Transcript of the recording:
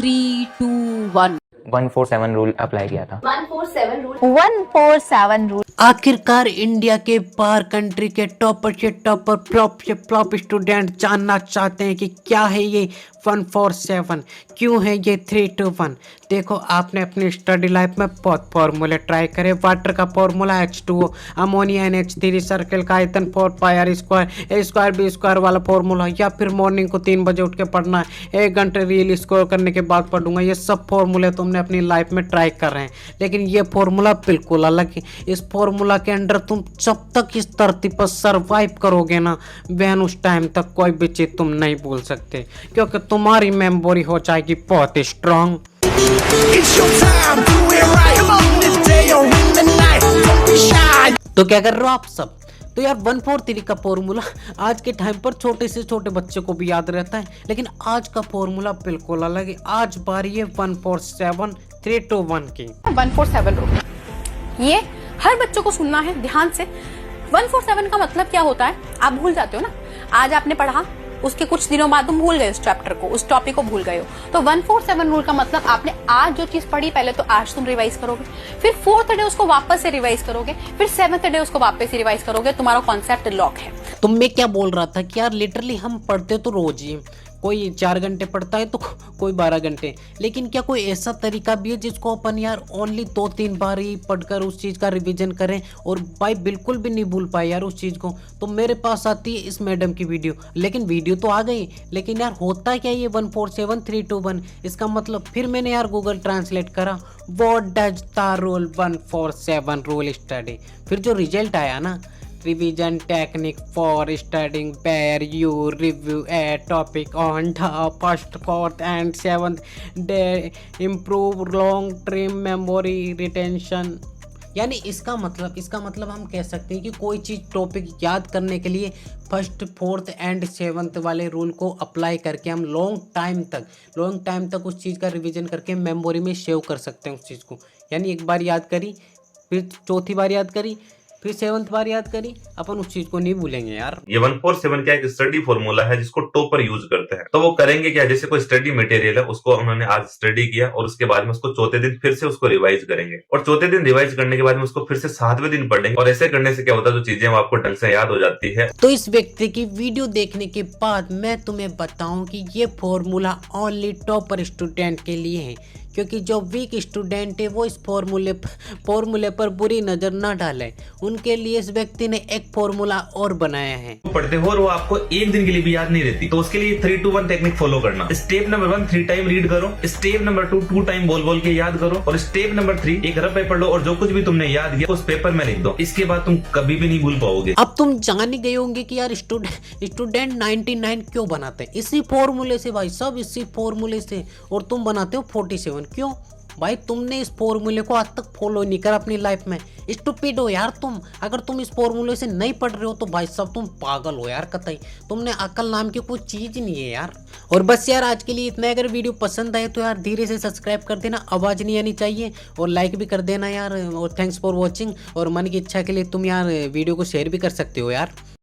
3, 2, 1। 147 rule apply किया था। 147 rule. आखिरकार इंडिया के बाहर कंट्री के टॉपर से टॉपर फ्लॉप स्टूडेंट जानना चाहते हैं कि क्या है ये 147, क्यों है ये 321। देखो, आपने अपनी स्टडी लाइफ में बहुत फॉर्मूले ट्राई करे। वाटर का formula H2O, ammonia NH3, circle का आयतन 4 पाई R square A square B square वाला फॉर्मूला, या फिर मॉर्निंग को 3 बजे उठ के पढ़ना है, 1 घंटे रील स्कोर करने के बाद पढ़ूंगा। ये सब फॉर्मूले तुमने अपनी लाइफ में ट्राई कर रहे हैं, लेकिन ये फॉर्मूला बिल्कुल अलग है। इस फॉर्मूला के अंडर तुम जब तक इस धरती पर सर्वाइव करोगे ना बहन, उस टाइम तक कोई भी चीज तुम नहीं भूल सकते, क्योंकि तुम्हारी मेमोरी हो जाएगी बहुत स्ट्रांग। तो क्या कर रहे हो आप सब? तो यार 143 का फॉर्मूला आज के टाइम पर छोटे से छोटे बच्चे को भी याद रहता है, लेकिन आज का फॉर्मूला बिल्कुल अलग है। आज बारी है 147 321 की। 147 रूल, ये हर बच्चों को सुनना है ध्यान से। 147 का मतलब क्या होता है आप भूल जाते हो ना। आज आपने पढ़ा, उसके कुछ दिनों बाद तुम भूल गए उस चैप्टर को, उस टॉपिक को भूल गए हो। तो 147 रूल का मतलब आपने आज जो चीज पढ़ी पहले तो आज तुम रिवाइज करोगे, फिर 4th डे उसको वापस से रिवाइज करोगे, फिर 7th डे उसको वापस से रिवाइज करोगे। तुम्हारा कॉन्सेप्ट लॉक है। तो मैं क्या बोल रहा था कि यार लिटरली हम पढ़ते तो रोज ही, कोई 4 घंटे पढ़ता है तो कोई 12 घंटे, लेकिन क्या कोई ऐसा तरीका भी है जिसको अपन यार ओनली 2-3 बार ही पढ़कर उस चीज़ का रिवीजन करें और भाई बिल्कुल भी नहीं भूल पाए यार उस चीज़ को। तो मेरे पास आती है इस मैडम की वीडियो, लेकिन वीडियो तो आ गई, लेकिन यार होता क्या ये 147 321, इसका मतलब फिर मैंने यार गूगल ट्रांसलेट करा, what does the rule 147 rule study. फिर जो रिजल्ट आया ना, revision technique for studying where you review a topic on the first 4th and 7th day, improve long term memory retention. यानी इसका मतलब हम कह सकते हैं कि कोई चीज़ टॉपिक याद करने के लिए फर्स्ट 4th एंड 7th वाले रूल को अप्लाई करके हम लॉन्ग टाइम तक उस चीज़ का रिवीजन करके मेमोरी में सेव कर सकते हैं उस चीज़ को। यानी एक बार याद करी, फिर चौथी बार याद करी, फिर 7th बार याद करी, अपन उस चीज को नहीं भूलेंगे यार। ये 147 क्या एक स्टडी फॉर्मूला है जिसको टॉपर यूज करते हैं। तो वो करेंगे क्या, जैसे कोई स्टडी मटेरियल है उसको उन्होंने आज स्टडी किया और उसके बाद में उसको चौथे दिन फिर से उसको रिवाइज करेंगे, और चौथे दिन रिवाइज करने के बाद में उसको फिर से 7वें दिन पढ़ेंगे। और ऐसे करने से क्या होता है, जो चीजें आपको ढंग से याद हो जाती है। तो इस व्यक्ति की वीडियो देखने के बाद मैं तुम्हें बताऊं कि ये फॉर्मूला ओनली टॉपर स्टूडेंट के लिए है, क्योंकि जो वीक स्टूडेंट है वो इस फॉर्मूले पर बुरी नजर ना डाले, उनके लिए इस व्यक्ति ने एक फॉर्मूला और बनाया है। पढ़ते हो और वो आपको एक दिन के लिए भी याद नहीं रहती, तो उसके लिए 3-2-1 टेक्निक फॉलो करना। स्टेप नंबर 1 3 टाइम रीड करो, स्टेप नंबर 2 2 टाइम बोल के याद करो, और स्टेप नंबर 3 एक रफ पेपर लो और जो कुछ भी तुमने याद किया उस पेपर में लिख दो। इसके बाद तुम कभी भी नहीं भूल पाओगे। अब तुम जान ही गए होंगे कि यार स्टूडेंट 99 क्यों बनाते हैं, इसी फॉर्मूले से भाई, सब इसी फॉर्मूले से, और तुम बनाते हो 47 क्यों भाई? तुमने इस फॉर्मूले को आज तक फॉलो नहीं करा अपनी लाइफ में, स्टूपिड हो यार तुम। अगर तुम इस फॉर्मूले से नहीं पढ़ रहे हो तो भाई साहब तुम पागल हो यार कतई, तुमने अकल नाम की कोई चीज नहीं है यार। और बस यार आज के लिए इतना। अगर वीडियो पसंद आए तो यार धीरे से सब्सक्राइब कर देना, आवाज नहीं आनी चाहिए, और लाइक भी कर देना यार। और थैंक्स फॉर वॉचिंग। और मन की इच्छा के लिए तुम यार वीडियो को शेयर भी कर सकते हो यार।